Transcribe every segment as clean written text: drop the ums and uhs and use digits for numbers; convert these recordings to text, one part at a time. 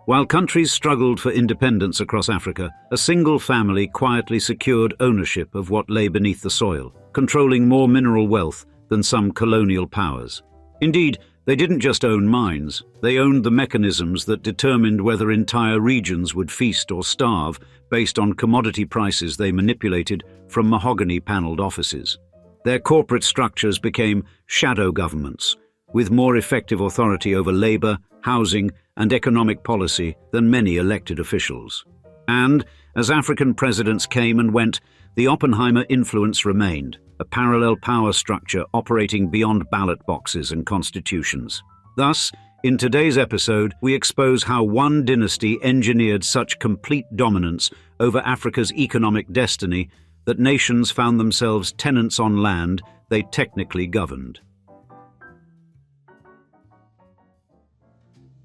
While countries struggled for independence across Africa, a single family quietly secured ownership of what lay beneath the soil, controlling more mineral wealth than some colonial powers. Indeed, they didn't just own mines, they owned the mechanisms that determined whether entire regions would feast or starve based on commodity prices they manipulated from mahogany-paneled offices. Their corporate structures became shadow governments, with more effective authority over labor, housing, and economic policy than many elected officials. And, as African presidents came and went, the Oppenheimer influence remained, a parallel power structure operating beyond ballot boxes and constitutions. Thus, in today's episode, we expose how one dynasty engineered such complete dominance over Africa's economic destiny that nations found themselves tenants on land they technically governed.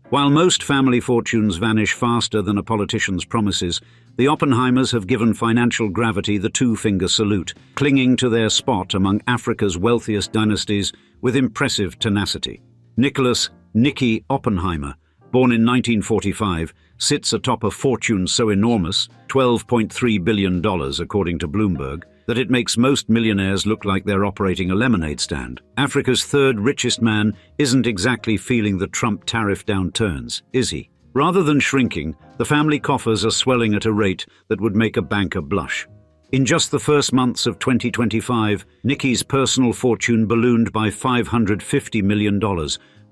While most family fortunes vanish faster than a politician's promises, the Oppenheimers have given financial gravity the two-finger salute, clinging to their spot among Africa's wealthiest dynasties with impressive tenacity. Nicholas "Nicky" Oppenheimer, born in 1945, sits atop a fortune so enormous, $12.3 billion according to Bloomberg, that it makes most millionaires look like they're operating a lemonade stand. Africa's third richest man isn't exactly feeling the Trump tariff downturns, is he? Rather than shrinking, the family coffers are swelling at a rate that would make a banker blush. In just the first months of 2025, Nicky's personal fortune ballooned by $550 million,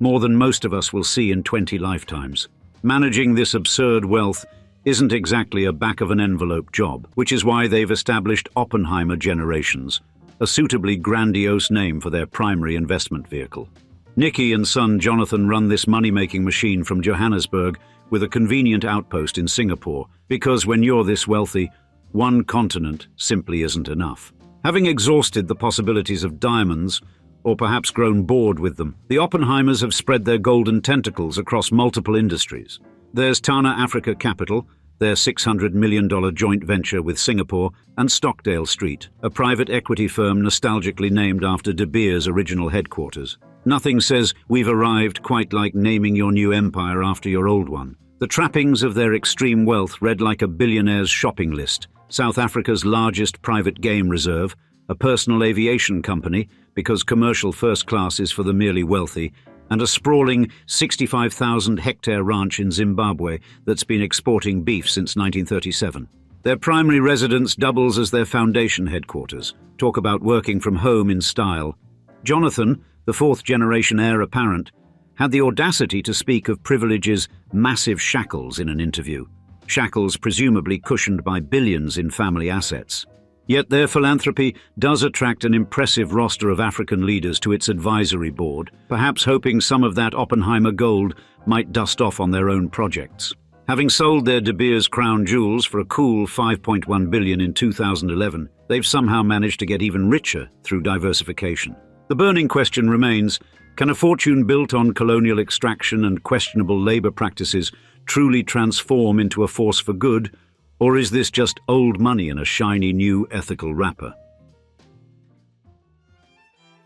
more than most of us will see in 20 lifetimes. Managing this absurd wealth isn't exactly a back-of-an-envelope job, which is why they've established Oppenheimer Generations, a suitably grandiose name for their primary investment vehicle. Nicky and son Jonathan run this money-making machine from Johannesburg with a convenient outpost in Singapore, because when you're this wealthy, one continent simply isn't enough. Having exhausted the possibilities of diamonds, or perhaps grown bored with them, the Oppenheimers have spread their golden tentacles across multiple industries. There's Tana Africa Capital, their $600 million joint venture with Singapore, and Stockdale Street, a private equity firm nostalgically named after De Beers' original headquarters. Nothing says we've arrived quite like naming your new empire after your old one. The trappings of their extreme wealth read like a billionaire's shopping list: South Africa's largest private game reserve, a personal aviation company, because commercial first class is for the merely wealthy, and a sprawling 65,000-hectare ranch in Zimbabwe that's been exporting beef since 1937. Their primary residence doubles as their foundation headquarters. Talk about working from home in style. Jonathan, the fourth-generation heir apparent, had the audacity to speak of privilege's massive shackles in an interview. Shackles presumably cushioned by billions in family assets. Yet their philanthropy does attract an impressive roster of African leaders to its advisory board, perhaps hoping some of that Oppenheimer gold might dust off on their own projects. Having sold their De Beers crown jewels for a cool $5.1 billion in 2011, they've somehow managed to get even richer through diversification. The burning question remains, can a fortune built on colonial extraction and questionable labor practices truly transform into a force for good? Or is this just old money in a shiny new ethical wrapper?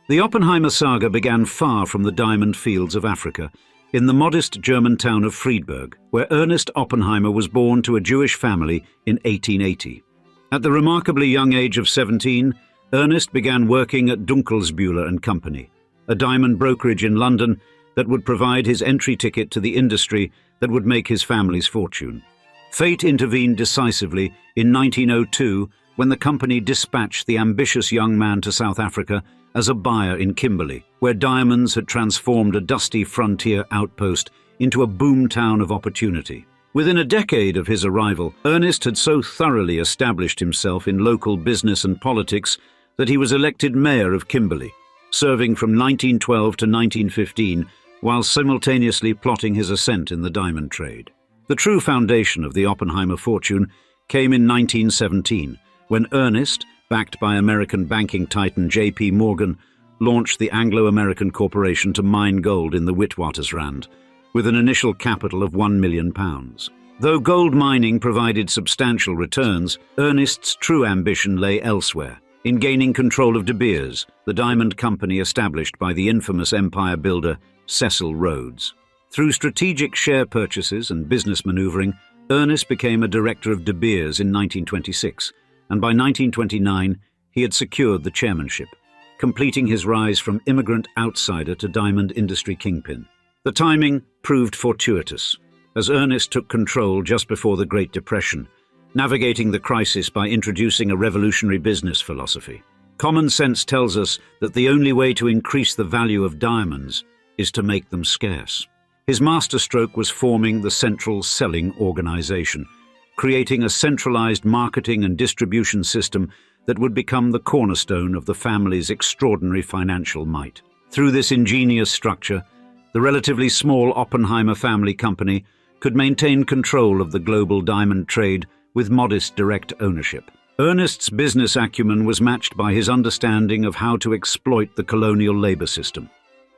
The Oppenheimer saga began far from the diamond fields of Africa, in the modest German town of Friedberg, where Ernest Oppenheimer was born to a Jewish family in 1880. At the remarkably young age of 17, Ernest began working at Dunkelsbühler and Company, a diamond brokerage in London that would provide his entry ticket to the industry that would make his family's fortune. Fate intervened decisively in 1902 when the company dispatched the ambitious young man to South Africa as a buyer in Kimberley, where diamonds had transformed a dusty frontier outpost into a boomtown of opportunity. Within a decade of his arrival, Ernest had so thoroughly established himself in local business and politics that he was elected mayor of Kimberley, serving from 1912 to 1915 while simultaneously plotting his ascent in the diamond trade. The true foundation of the Oppenheimer fortune came in 1917, when Ernest, backed by American banking titan J.P. Morgan, launched the Anglo-American Corporation to mine gold in the Witwatersrand, with an initial capital of £1 million. Though gold mining provided substantial returns, Ernest's true ambition lay elsewhere, in gaining control of De Beers, the diamond company established by the infamous empire builder Cecil Rhodes. Through strategic share purchases and business maneuvering, Ernest became a director of De Beers in 1926, and by 1929 he had secured the chairmanship, completing his rise from immigrant outsider to diamond industry kingpin. The timing proved fortuitous, as Ernest took control just before the Great Depression, navigating the crisis by introducing a revolutionary business philosophy. Common sense tells us that the only way to increase the value of diamonds is to make them scarce. His masterstroke was forming the Central Selling Organization, creating a centralized marketing and distribution system that would become the cornerstone of the family's extraordinary financial might. Through this ingenious structure, the relatively small Oppenheimer family company could maintain control of the global diamond trade with modest direct ownership. Ernest's business acumen was matched by his understanding of how to exploit the colonial labor system.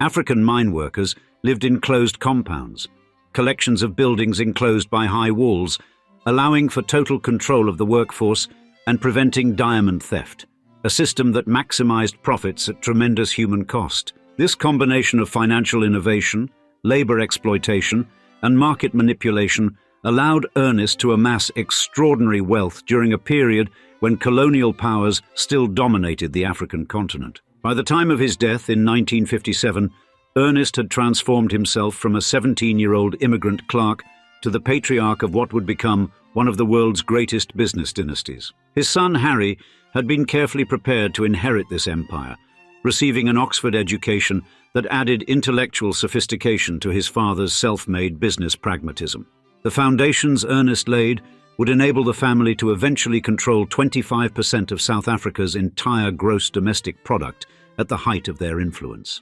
African mine workers lived in closed compounds, collections of buildings enclosed by high walls, allowing for total control of the workforce and preventing diamond theft, a system that maximized profits at tremendous human cost. This combination of financial innovation, labor exploitation, and market manipulation allowed Ernest to amass extraordinary wealth during a period when colonial powers still dominated the African continent. By the time of his death in 1957, Ernest had transformed himself from a 17-year-old immigrant clerk to the patriarch of what would become one of the world's greatest business dynasties. His son Harry had been carefully prepared to inherit this empire, receiving an Oxford education that added intellectual sophistication to his father's self-made business pragmatism. The foundations Ernest laid would enable the family to eventually control 25% of South Africa's entire gross domestic product at the height of their influence.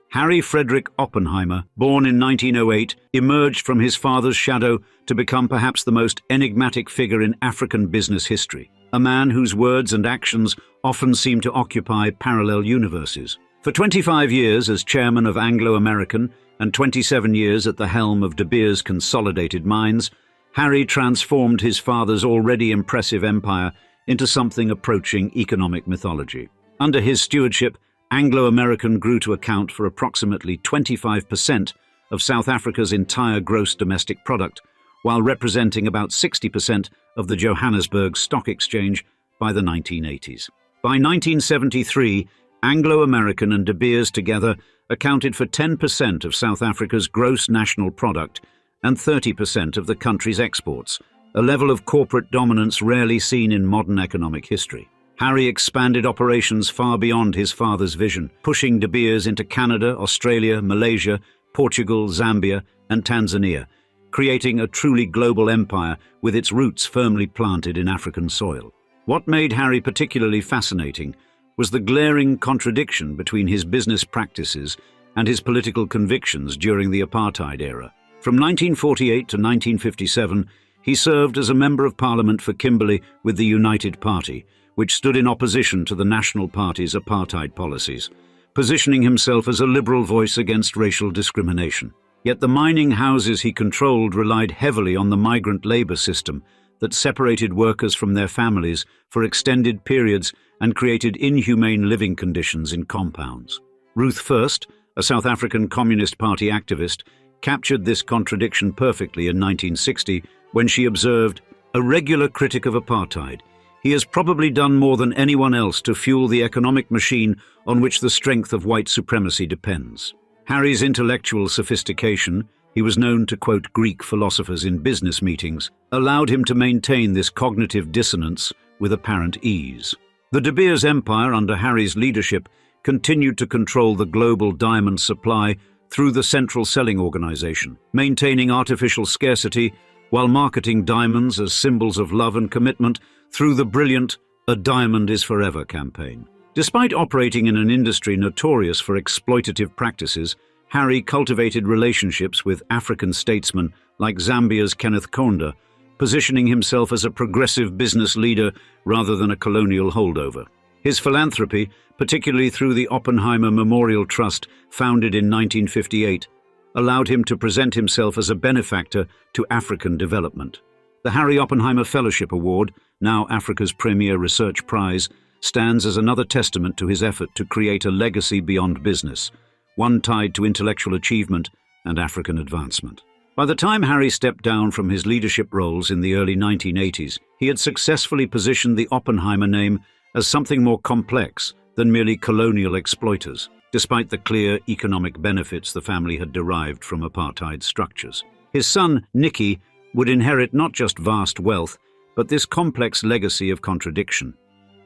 Harry Frederick Oppenheimer, born in 1908, emerged from his father's shadow to become perhaps the most enigmatic figure in African business history, a man whose words and actions often seem to occupy parallel universes. For 25 years as chairman of Anglo-American and 27 years at the helm of De Beers Consolidated Mines, Harry transformed his father's already impressive empire into something approaching economic mythology. Under his stewardship, Anglo-American grew to account for approximately 25% of South Africa's entire gross domestic product, while representing about 60% of the Johannesburg Stock Exchange by the 1980s. By 1973, Anglo-American and De Beers together accounted for 10% of South Africa's gross national product and 30% of the country's exports, a level of corporate dominance rarely seen in modern economic history. Harry expanded operations far beyond his father's vision, pushing De Beers into Canada, Australia, Malaysia, Portugal, Zambia, and Tanzania, creating a truly global empire with its roots firmly planted in African soil. What made Harry particularly fascinating was the glaring contradiction between his business practices and his political convictions during the apartheid era. From 1948 to 1957, he served as a Member of Parliament for Kimberley with the United Party, which stood in opposition to the National Party's apartheid policies, positioning himself as a liberal voice against racial discrimination. Yet the mining houses he controlled relied heavily on the migrant labor system that separated workers from their families for extended periods and created inhumane living conditions in compounds. Ruth First, a South African Communist Party activist, captured this contradiction perfectly in 1960 when she observed, "A regular critic of apartheid, he has probably done more than anyone else to fuel the economic machine on which the strength of white supremacy depends." Harry's intellectual sophistication, he was known to quote Greek philosophers in business meetings, allowed him to maintain this cognitive dissonance with apparent ease. The De Beers empire under Harry's leadership continued to control the global diamond supply through the Central Selling Organization, maintaining artificial scarcity while marketing diamonds as symbols of love and commitment through the brilliant "A Diamond is Forever" campaign. Despite operating in an industry notorious for exploitative practices, Harry cultivated relationships with African statesmen like Zambia's Kenneth Kaunda, positioning himself as a progressive business leader rather than a colonial holdover. His philanthropy, particularly through the Oppenheimer Memorial Trust, founded in 1958, allowed him to present himself as a benefactor to African development. The Harry Oppenheimer Fellowship Award, now Africa's premier research prize, stands as another testament to his effort to create a legacy beyond business, one tied to intellectual achievement and African advancement. By the time Harry stepped down from his leadership roles in the early 1980s, he had successfully positioned the Oppenheimer name as something more complex than merely colonial exploiters, despite the clear economic benefits the family had derived from apartheid structures. His son, Nicky, would inherit not just vast wealth, but this complex legacy of contradiction.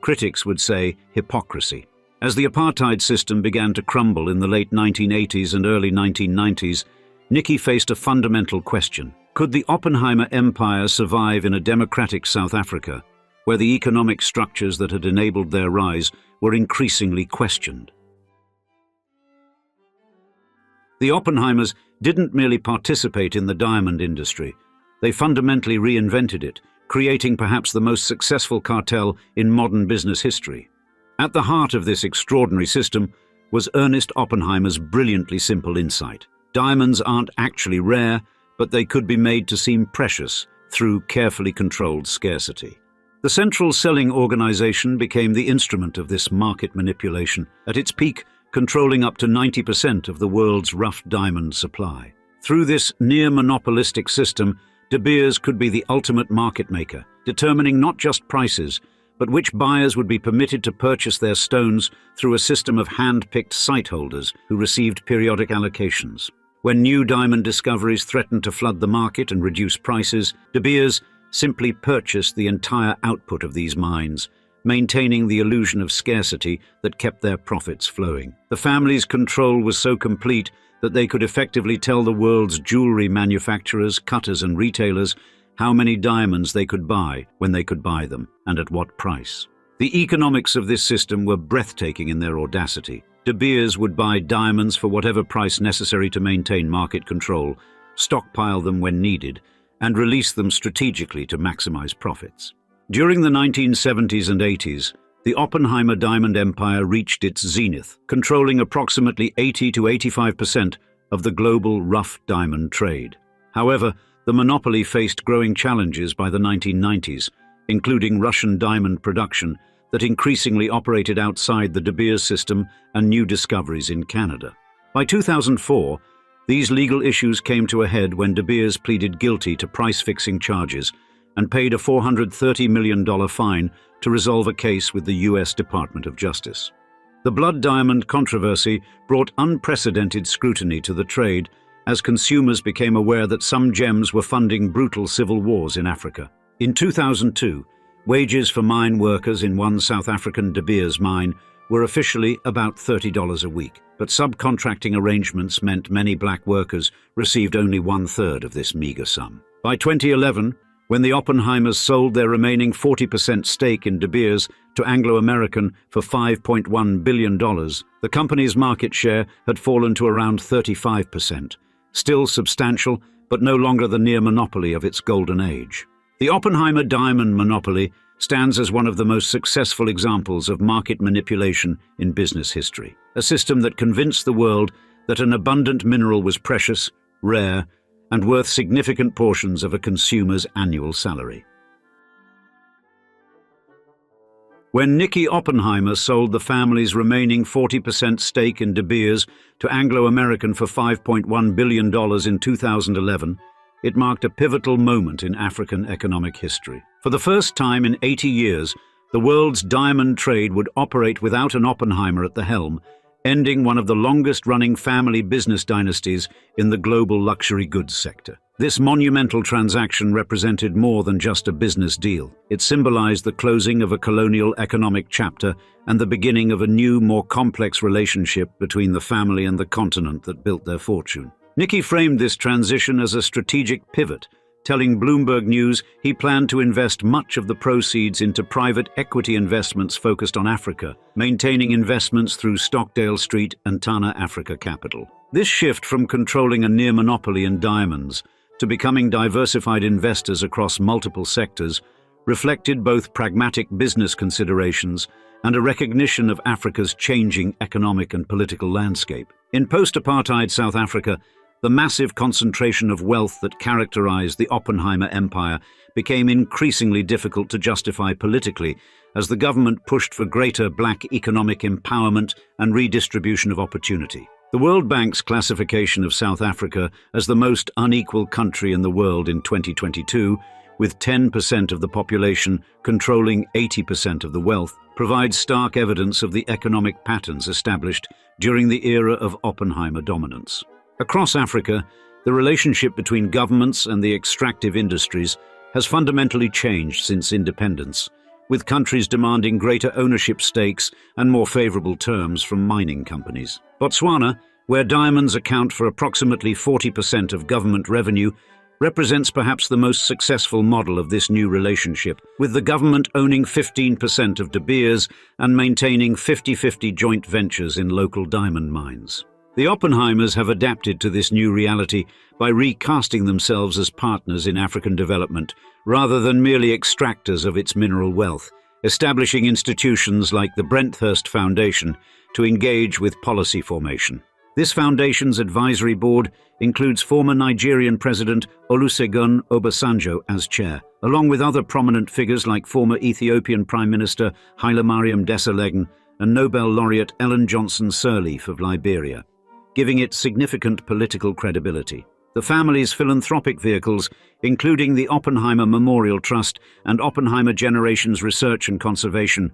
Critics would say hypocrisy. As the apartheid system began to crumble in the late 1980s and early 1990s, Nicky faced a fundamental question. Could the Oppenheimer empire survive in a democratic South Africa, where the economic structures that had enabled their rise were increasingly questioned? The Oppenheimers didn't merely participate in the diamond industry. They fundamentally reinvented it, creating perhaps the most successful cartel in modern business history. At the heart of this extraordinary system was Ernest Oppenheimer's brilliantly simple insight. Diamonds aren't actually rare, but they could be made to seem precious through carefully controlled scarcity. The central selling organization became the instrument of this market manipulation, at its peak controlling up to 90% of the world's rough diamond supply. Through this near-monopolistic system, De Beers could be the ultimate market maker, determining not just prices, but which buyers would be permitted to purchase their stones through a system of hand-picked site holders who received periodic allocations. When new diamond discoveries threatened to flood the market and reduce prices, De Beers simply purchased the entire output of these mines, maintaining the illusion of scarcity that kept their profits flowing. The family's control was so complete that they could effectively tell the world's jewelry manufacturers, cutters and retailers how many diamonds they could buy, when they could buy them, and at what price. The economics of this system were breathtaking in their audacity. De Beers would buy diamonds for whatever price necessary to maintain market control, stockpile them when needed, and release them strategically to maximize profits. During the 1970s and 80s, the Oppenheimer diamond empire reached its zenith, controlling approximately 80 to 85% of the global rough diamond trade. However, the monopoly faced growing challenges by the 1990s, including Russian diamond production that increasingly operated outside the De Beers system and new discoveries in Canada. By 2004, these legal issues came to a head when De Beers pleaded guilty to price-fixing charges and paid a $430 million fine to resolve a case with the US Department of Justice. The blood diamond controversy brought unprecedented scrutiny to the trade as consumers became aware that some gems were funding brutal civil wars in Africa. In 2002, wages for mine workers in one South African De Beers mine were officially about $30 a week, but subcontracting arrangements meant many black workers received only one-third of this meager sum. By 2011, when the Oppenheimers sold their remaining 40% stake in De Beers to Anglo American for $5.1 billion, the company's market share had fallen to around 35%, still substantial, but no longer the near monopoly of its golden age. The Oppenheimer diamond monopoly stands as one of the most successful examples of market manipulation in business history, a system that convinced the world that an abundant mineral was precious, rare, and worth significant portions of a consumer's annual salary. When Nicky Oppenheimer sold the family's remaining 40% stake in De Beers to Anglo American for $5.1 billion in 2011, it marked a pivotal moment in African economic history. For the first time in 80 years, the world's diamond trade would operate without an Oppenheimer at the helm, ending one of the longest-running family business dynasties in the global luxury goods sector. This monumental transaction represented more than just a business deal. It symbolized the closing of a colonial economic chapter and the beginning of a new, more complex relationship between the family and the continent that built their fortune. Nicky framed this transition as a strategic pivot, telling Bloomberg News he planned to invest much of the proceeds into private equity investments focused on Africa, maintaining investments through Stockdale Street and Tana Africa Capital. This shift from controlling a near monopoly in diamonds to becoming diversified investors across multiple sectors reflected both pragmatic business considerations and a recognition of Africa's changing economic and political landscape. In post-apartheid South Africa, the massive concentration of wealth that characterized the Oppenheimer empire became increasingly difficult to justify politically as the government pushed for greater black economic empowerment and redistribution of opportunity. The World Bank's classification of South Africa as the most unequal country in the world in 2022, with 10% of the population controlling 80% of the wealth, provides stark evidence of the economic patterns established during the era of Oppenheimer dominance. Across Africa, the relationship between governments and the extractive industries has fundamentally changed since independence, with countries demanding greater ownership stakes and more favorable terms from mining companies. Botswana, where diamonds account for approximately 40% of government revenue, represents perhaps the most successful model of this new relationship, with the government owning 15% of De Beers and maintaining 50-50 joint ventures in local diamond mines. The Oppenheimers have adapted to this new reality by recasting themselves as partners in African development, rather than merely extractors of its mineral wealth, establishing institutions like the Brenthurst Foundation to engage with policy formation. This foundation's advisory board includes former Nigerian President Olusegun Obasanjo as chair, along with other prominent figures like former Ethiopian Prime Minister Haile Mariam Desalegn and Nobel laureate Ellen Johnson Sirleaf of Liberia, giving it significant political credibility. The family's philanthropic vehicles, including the Oppenheimer Memorial Trust and Oppenheimer Generations Research and Conservation,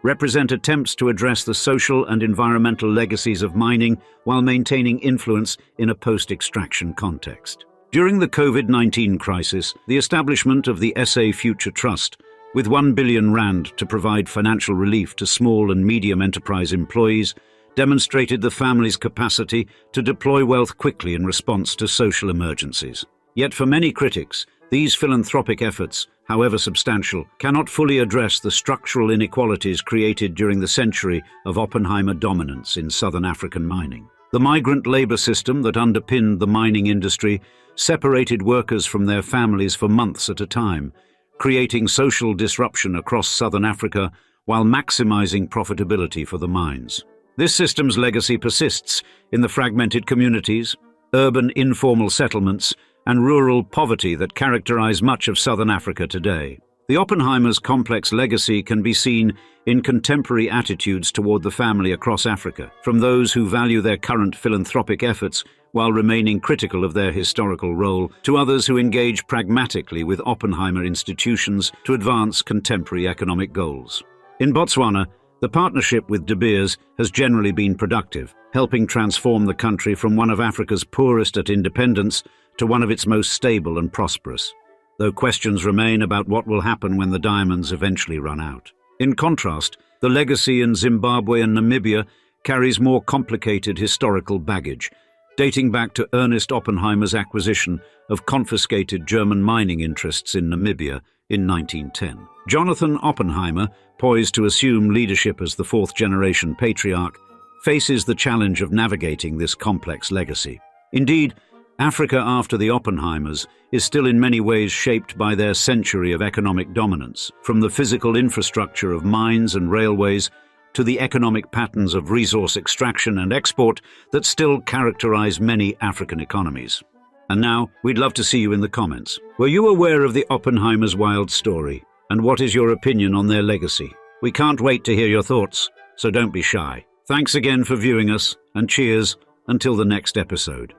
represent attempts to address the social and environmental legacies of mining while maintaining influence in a post-extraction context. During the COVID-19 crisis, the establishment of the SA Future Trust, with R1 billion to provide financial relief to small and medium enterprise employees, demonstrated the family's capacity to deploy wealth quickly in response to social emergencies. Yet for many critics, these philanthropic efforts, however substantial, cannot fully address the structural inequalities created during the century of Oppenheimer dominance in southern African mining. The migrant labor system that underpinned the mining industry separated workers from their families for months at a time, creating social disruption across southern Africa while maximizing profitability for the mines. This system's legacy persists in the fragmented communities, urban informal settlements, and rural poverty that characterize much of southern Africa today. The Oppenheimers' complex legacy can be seen in contemporary attitudes toward the family across Africa, from those who value their current philanthropic efforts while remaining critical of their historical role, to others who engage pragmatically with Oppenheimer institutions to advance contemporary economic goals. In Botswana, the partnership with De Beers has generally been productive, helping transform the country from one of Africa's poorest at independence to one of its most stable and prosperous, though questions remain about what will happen when the diamonds eventually run out. In contrast, the legacy in Zimbabwe and Namibia carries more complicated historical baggage, dating back to Ernest Oppenheimer's acquisition of confiscated German mining interests in Namibia in 1910. Jonathan Oppenheimer, poised to assume leadership as the fourth-generation patriarch, faces the challenge of navigating this complex legacy. Indeed, Africa after the Oppenheimers is still in many ways shaped by their century of economic dominance, from the physical infrastructure of mines and railways to the economic patterns of resource extraction and export that still characterize many African economies. And now, we'd love to see you in the comments. Were you aware of the Oppenheimers' wild story? And what is your opinion on their legacy? We can't wait to hear your thoughts, so don't be shy. Thanks again for viewing us, and cheers until the next episode.